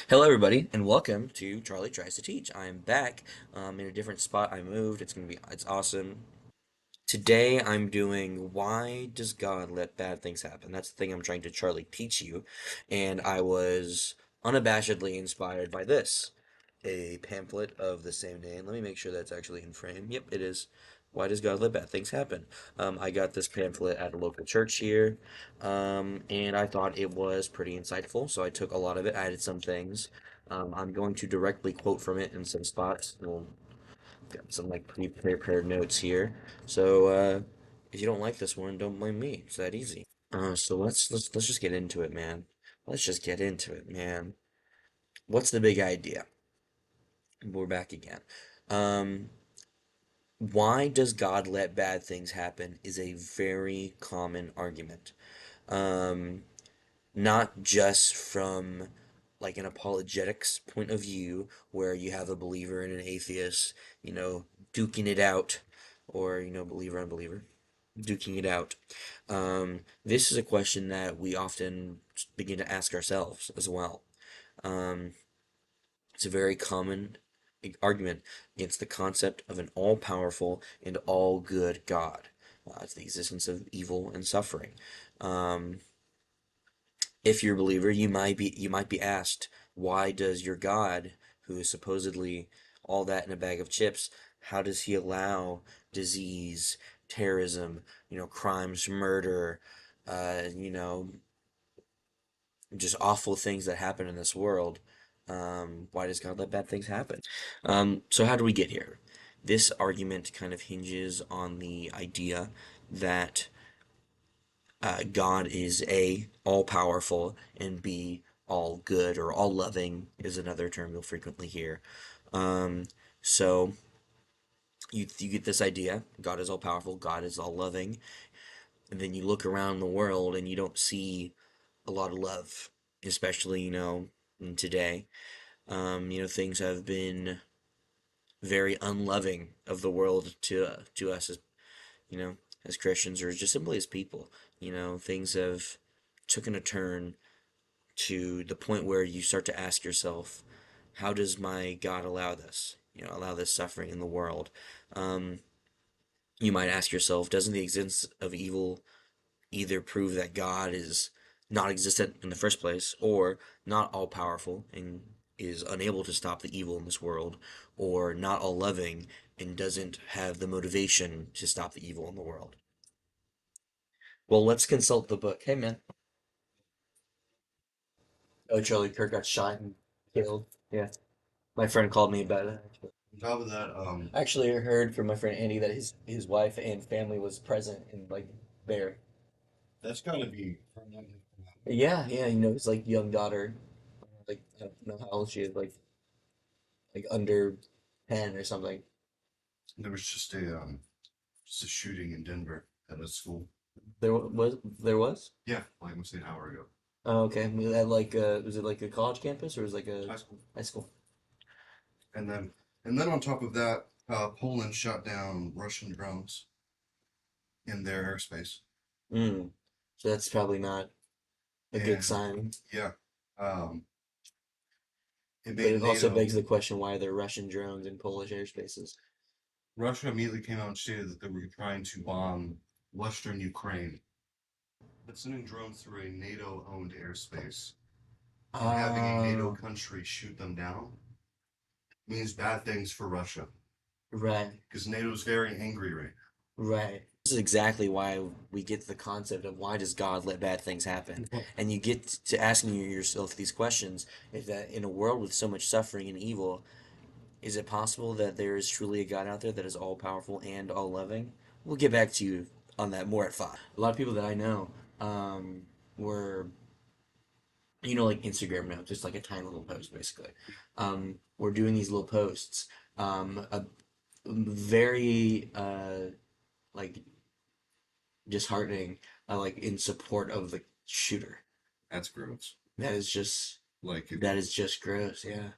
Hello, everybody, and welcome to Charlie Tries to Teach. I am back in a different spot. I moved. It's awesome. Today, I'm doing Why Does God Let Bad Things Happen? That's the thing I'm trying to Charlie teach you. And I was unabashedly inspired by this a pamphlet of the same name. Let me make sure that's actually in frame. Yep, it is. Why does God let bad things happen? I got this pamphlet at a local church here, and I thought it was pretty insightful, so I took a lot of it, added some things. I'm going to directly quote from it in some spots. We'll got some like pre-prepared notes here. So if you don't like this one, don't blame me. It's that easy. So let's just get into it, man. Let's just get into it, man. What's the big idea? We're back again. Um, why does God let bad things happen is a very common argument. Um, not just from like an apologetics point of view, where you have a believer and an atheist, duking it out, or, believer unbeliever, duking it out. This is a question that we often begin to ask ourselves as well. Um, it's a very common argument against the concept of an all-powerful and all-good God. It's the existence of evil and suffering. Um, if you're a believer, you might be asked, why does your God, who is supposedly all that in a bag of chips, how does he allow disease, terrorism, crimes, murder, uh, you know, just awful things that happen in this world? Why does God let bad things happen? So how do we get here? This argument kind of hinges on the idea that God is A, all powerful, and B, all good, or all loving is another term you'll frequently hear. Um, so you get this idea: God is all powerful, God is all loving, and then you look around the world and you don't see a lot of love, especially in today. Things have been very unloving of the world to us as you know as Christians or just simply as people. Things have taken a turn to the point where you start to ask yourself, how does my God allow this? Allow this suffering in the world. Um, you might ask yourself, doesn't the existence of evil either prove that God is not existent in the first place, or not all powerful and is unable to stop the evil in this world, or not all loving and doesn't have the motivation to stop the evil in the world? Well, let's consult the book. Hey, man. Oh, Charlie Kirk got shot and killed. Yeah. My friend called me about it. On top of that, Actually, I heard from my friend Andy that his wife and family was present in like there. that's gotta be. Yeah, yeah, his like young daughter, like I don't know how old she is, like under 10 or something. There was just a shooting in Denver at a school. There was. Yeah, like almost an hour ago. Oh, okay. At like was it like a college campus or was it like a High school. high school? And then on top of that, Poland shot down Russian drones in their airspace. Mm. So that's probably not a good And sign. yeah, um, it But made it also NATO. begs the question why are there Russian drones in Polish airspaces? Russia immediately came out and stated that they were trying to bomb Western Ukraine. But sending drones through a NATO-owned airspace and having a NATO Oh, country shoot them down means bad things for Russia right. because NATO is very angry right Right. This is exactly why we get to the concept of why does God let bad things happen? now. And you get to asking yourself these questions, is that in a world with so much suffering and evil, is it possible that there is truly a God out there that is all powerful and all loving? We'll get back to you on that more at 5. A lot of people that I know were, like Instagram now, just like a tiny little post basically. We're doing these little posts. A very like disheartening, like in support of the shooter. That's gross. That is just Like, that is just gross. Yeah.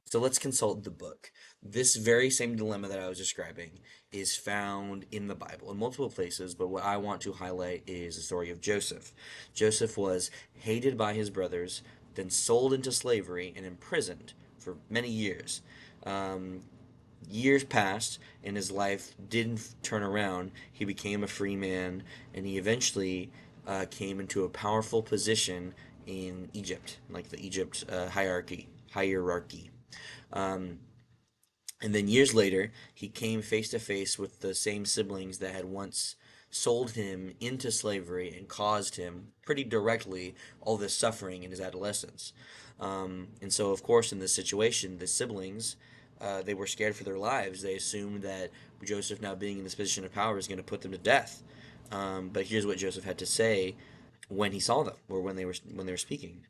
So let's consult the book. This very same dilemma that I was describing is found in the Bible in multiple places, but what I want to highlight is the story of Joseph. Joseph was hated by his brothers, then sold into slavery and imprisoned for many years. Um, Years passed and his life didn't turn around. He became a free man and he eventually came into a powerful position in Egypt, like the Egypt hierarchy. Um, and then years later, he came face to face with the same siblings that had once sold him into slavery and caused him pretty directly all this suffering in his adolescence. And so, of course, in this situation, the siblings, they were scared for their lives. They assumed that Joseph, now being in this position of power, is going to put them to death. But here's what Joseph had to say when he saw them, or when they were speaking.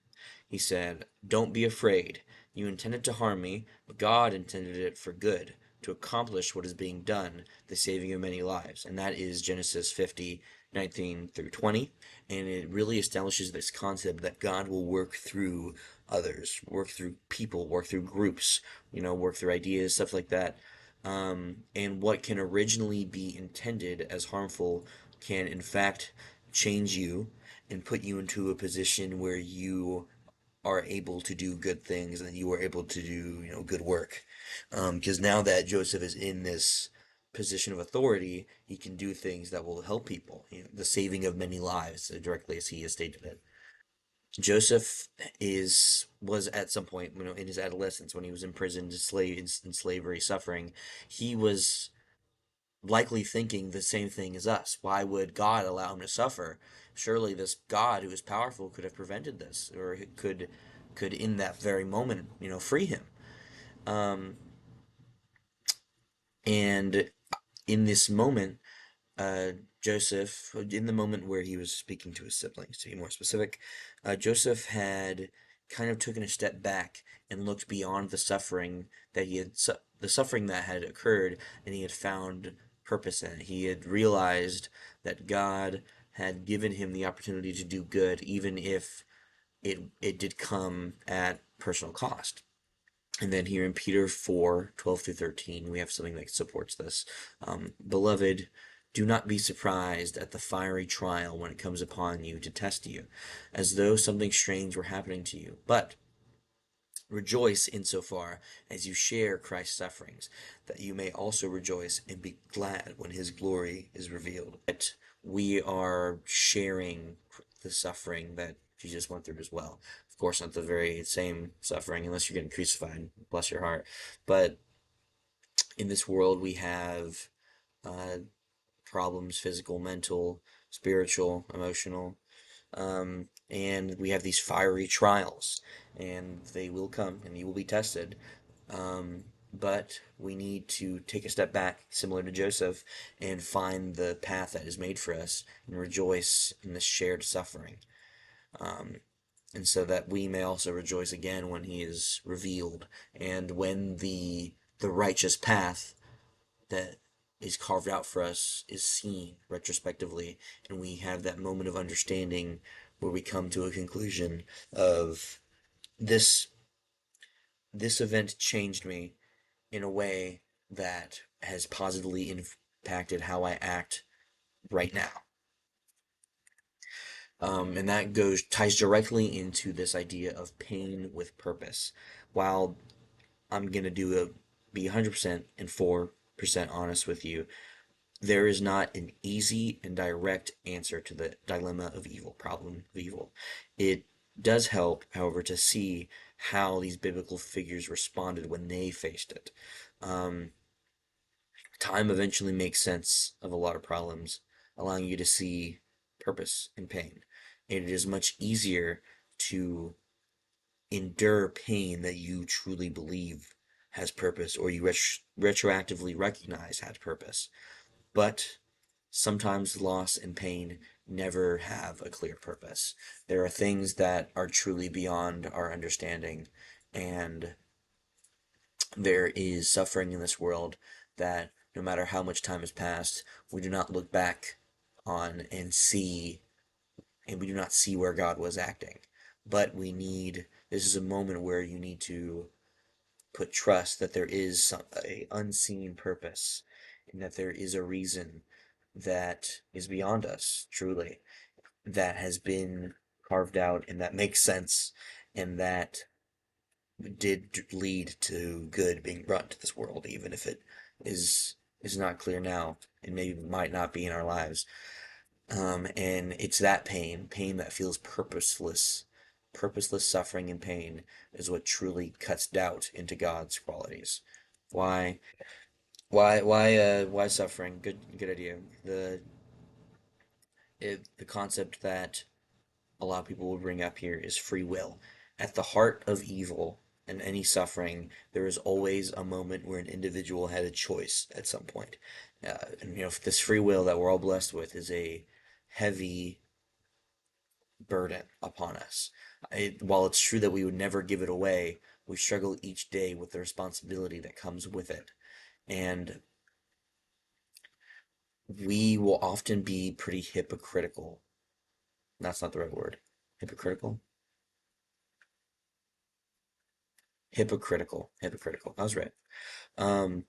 He said, "Don't be afraid. You intended to harm me, but God intended it for good, to accomplish what is being done, the saving of many lives." And that is Genesis 50:19 through 20. And it really establishes this concept that God will work through others, work through people, work through groups, work through ideas, stuff like that. And what can originally be intended as harmful can, in fact, change you and put you into a position where you are able to do good things and you are able to do good work, because now that Joseph is in this position of authority, he can do things that will help people, the saving of many lives, directly as he has stated it. Joseph is was at some point, in his adolescence, when he was imprisoned, in slavery, suffering, he was likely thinking the same thing as us. Why would God allow him to suffer? Surely this God who is powerful could have prevented this, or could in that very moment, free him. Um, and in this moment, uh, Joseph, in the moment where he was speaking to his siblings, to be more specific, Joseph had kind of taken a step back and looked beyond the suffering the suffering that had occurred, and he had found purpose in it. He had realized that God had given him the opportunity to do good, even if it did come at personal cost. And then here in Peter 4:12 through 13, we have something that supports this. Beloved, do not be surprised at the fiery trial when it comes upon you to test you, as though something strange were happening to you. But rejoice insofar as you share Christ's sufferings, that you may also rejoice and be glad when his glory is revealed. That we are sharing the suffering that Jesus went through as well. Of course, not the very same suffering, unless you're getting crucified, bless your heart. But in this world, we have uh, problems: physical, mental, spiritual, emotional. And we have these fiery trials, and they will come, and you will be tested. But we need to take a step back, similar to Joseph, and find the path that is made for us and rejoice in the shared suffering. Um, and so that we may also rejoice again when he is revealed, and when the righteous path that is carved out for us is seen retrospectively, and we have that moment of understanding where we come to a conclusion of this this event changed me in a way that has positively impacted how I act right now. And that ties directly into this idea of pain with purpose. While I'm gonna be 100% and 4% honest with you, there is not an easy and direct answer to the dilemma of evil, problem of evil. It does help, however, to see how these biblical figures responded when they faced it. Um, Time eventually makes sense of a lot of problems, allowing you to see purpose in pain. And it is much easier to endure pain that you truly believe has purpose, or you retroactively recognize has purpose. But sometimes loss and pain never have a clear purpose. There are things that are truly beyond our understanding, and there is suffering in this world that no matter how much time has passed, we do not look back on and we do not see where God was acting. But this is a moment where you need to put trust that there is a unseen purpose, and that there is a reason that is beyond us, truly, that has been carved out and that makes sense. and that did lead to good being brought into this world, even if it is is not clear now and maybe might not be in our lives. And it's that pain that feels purposeless suffering and pain is what truly cuts doubt into God's qualities. Why, why suffering? Good idea. The concept that a lot of people will bring up here is free will. At the heart of evil and any suffering, there is always a moment where an individual had a choice at some point. And this free will that we're all blessed with is a heavy burden upon us. While it's true that we would never give it away, we struggle each day with the responsibility that comes with it. And we will often be pretty hypocritical. That's not the right word. Hypocritical? Hypocritical. I was right. Um,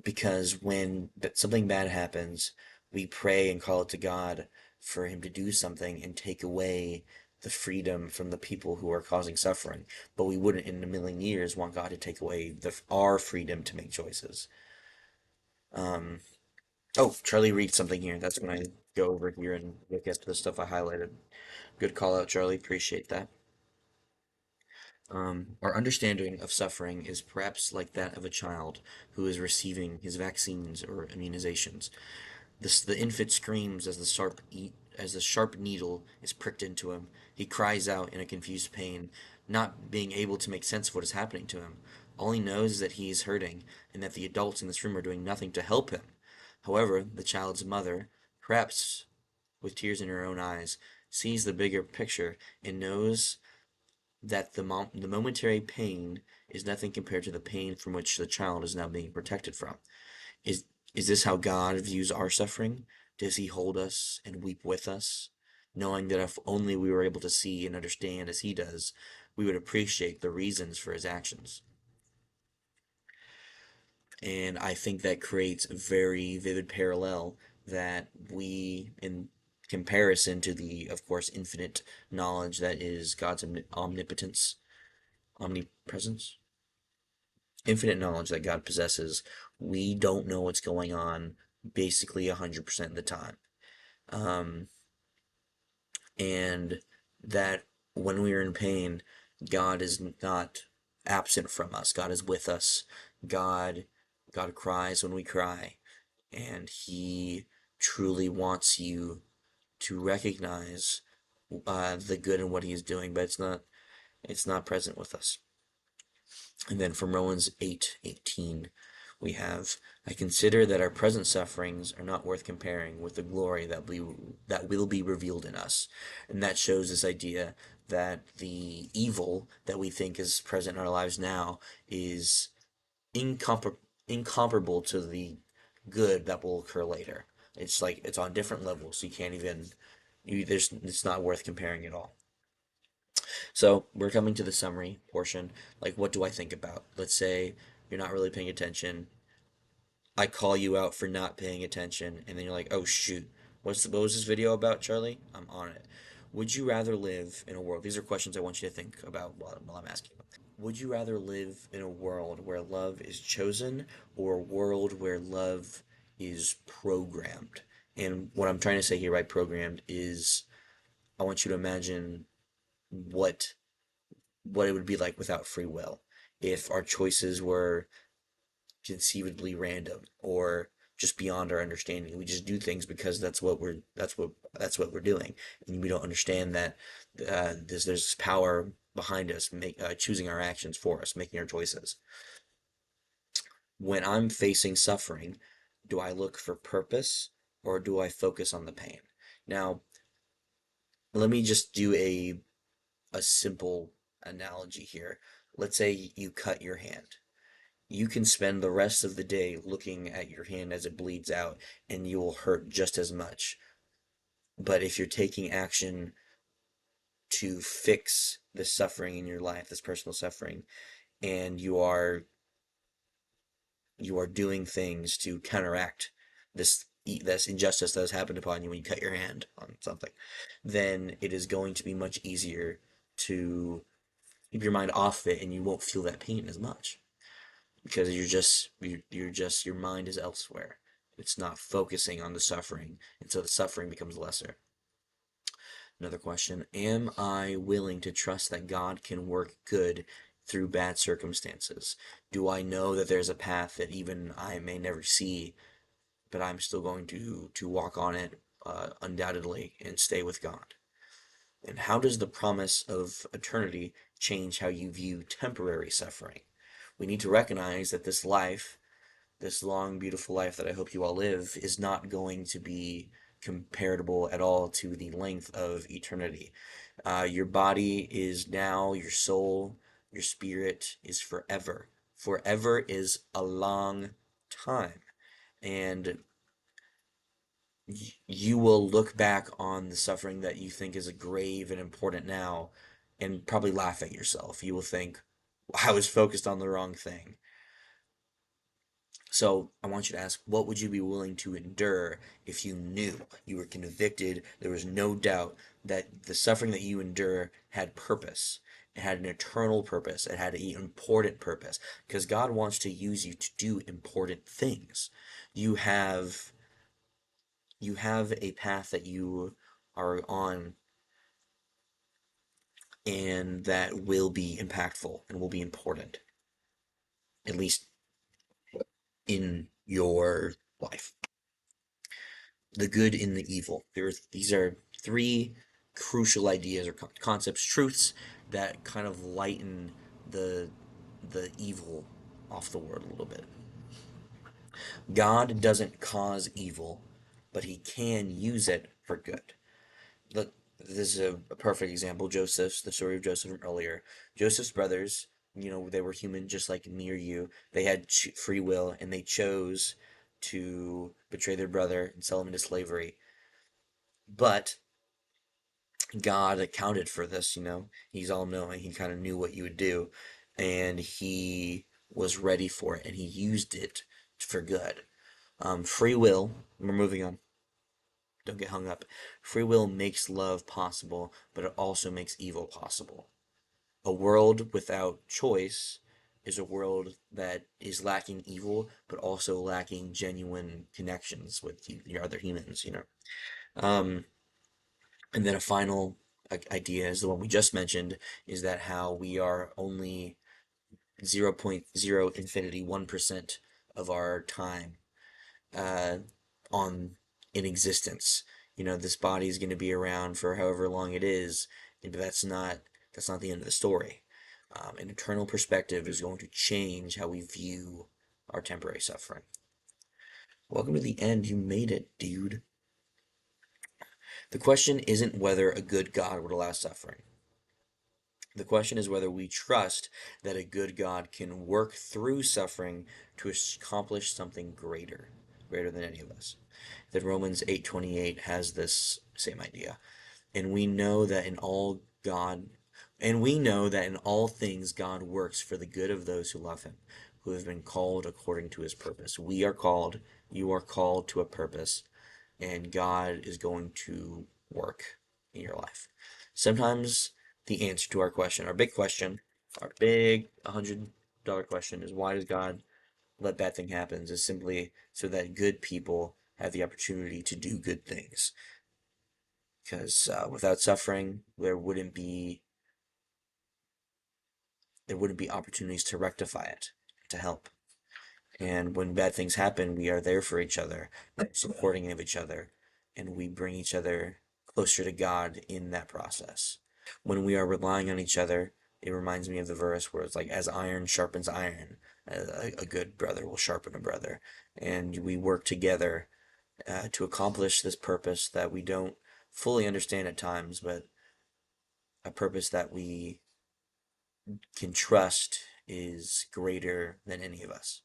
because when something bad happens, we pray and call it to God for Him to do something and take away the freedom from the people who are causing suffering. But we wouldn't in a million years want God to take away our freedom to make choices. Um, oh, Charlie read something here. That's when I go over here and look at the stuff I highlighted. Good call out, Charlie. Appreciate that. Our understanding of suffering is perhaps like that of a child who is receiving his vaccines or immunizations. The infant screams as as the sharp needle is pricked into him. He cries out in a confused pain, not being able to make sense of what is happening to him. All he knows is that he is hurting, and that the adults in this room are doing nothing to help him. However, the child's mother, perhaps with tears in her own eyes, sees the bigger picture and knows that the momentary pain is nothing compared to the pain from which the child is now being protected from. Is is this how God views our suffering? Does He hold us and weep with us, knowing that if only we were able to see and understand as He does, we would appreciate the reasons for His actions? And I think that creates a very vivid parallel that we, in comparison to the, of course, infinite knowledge that is God's omnipotence, omnipresence, infinite knowledge that God possesses, we don't know what's going on basically 100% of the time. Um, and that when we are in pain, God is not absent from us. God is with us. God, God cries when we cry, and He truly wants you to recognize the good in what He is doing, but it's not present with us. And then from Romans 8:18, we have, I consider that our present sufferings are not worth comparing with the glory that will be revealed in us. And that shows this idea that the evil that we think is present in our lives now is incomparable to the good that will occur later. It's like it's on different levels, so you can't even it's not worth comparing at all. So we're coming to the summary portion. Like, what do I think about? Let's say you're not really paying attention. I call you out for not paying attention, and then you're like, "Oh shoot, what was this video about, Charlie?" I'm on it. Would you rather live in a world? These are questions I want you to think about while I'm asking. Would you rather live in a world where love is chosen, or a world where love is programmed? And what I'm trying to say here by programmed is I want you to imagine what what it would be like without free will if our choices were conceivably random or just beyond our understanding. We just do things because that's what we're doing, and we don't understand that there's this power behind us, choosing our actions for us, making our choices. When I'm facing suffering, do I look for purpose or do I focus on the pain? Now, let me just do a simple analogy here. Let's say you cut your hand. You can spend the rest of the day looking at your hand as it bleeds out, and you will hurt just as much. But if you're taking action to fix the suffering in your life, this personal suffering, and you are doing things to counteract this injustice that has happened upon you when you cut your hand on something, then it is going to be much easier to keep your mind off it, and you won't feel that pain as much because your mind is elsewhere. It's not focusing on the suffering, and so the suffering becomes lesser. Another question: am I willing to trust that God can work good through bad circumstances? Do I know that there's a path that even I may never see, but I'm still going to walk on it undoubtedly and stay with God? And how does the promise of eternity change how you view temporary suffering? We need to recognize that this life, this long, beautiful life that I hope you all live, is not going to be comparable at all to the length of eternity. Your body is now, your soul, your spirit is forever. Forever is a long time. And you will look back on the suffering that you think is grave and important now and probably laugh at yourself. You will think, I was focused on the wrong thing. So I want you to ask, what would you be willing to endure if you knew you were convicted? There was no doubt that the suffering that you endure had purpose. It had an eternal purpose. It had an important purpose because God wants to use you to do important things. You have you have a path that you are on and that will be impactful and will be important, at least in your life. The good in the evil. These are three crucial ideas or concepts, truths that kind of lighten the the evil off the word a little bit. God doesn't cause evil, but he can use it for good. Look, this is a perfect example. The story of Joseph from earlier. Joseph's brothers, they were human just like me or you. They had free will and they chose to betray their brother and sell him into slavery. But God accounted for this, He's all knowing. He kind of knew what you would do. And he was ready for it and he used it for good. Free will, we're moving on. Don't get hung up. Free will makes love possible, but it also makes evil possible. A world without choice is a world that is lacking evil, but also lacking genuine connections with your other humans. Um, and then a final idea is the one we just mentioned, is that how we are only 0.0 infinity 1% of our time uh, on in existence. This body is going to be around for however long it is, but that's not the end of the story. An eternal perspective is going to change how we view our temporary suffering. Welcome to the end. You made it, dude. The question isn't whether a good God would allow suffering. The question is whether we trust that a good God can work through suffering to accomplish something greater than any of us. That Romans 8:28 has this same idea. And we know that in all God and we know that in all things God works for the good of those who love him, who have been called according to his purpose. We are called, you are called to a purpose, and God is going to work in your life. Sometimes the answer to our question, our big question, our big $100 question is, why does God let bad thing happen? Is simply so that good people have the opportunity to do good things. Because without suffering, there wouldn't be opportunities to rectify it, to help. And when bad things happen, we are there for each other, supporting of each other, and we bring each other closer to God in that process. When we are relying on each other, it reminds me of the verse where it's like, as iron sharpens iron, a good brother will sharpen a brother. And we work together to accomplish this purpose that we don't fully understand at times, but a purpose that we can trust is greater than any of us.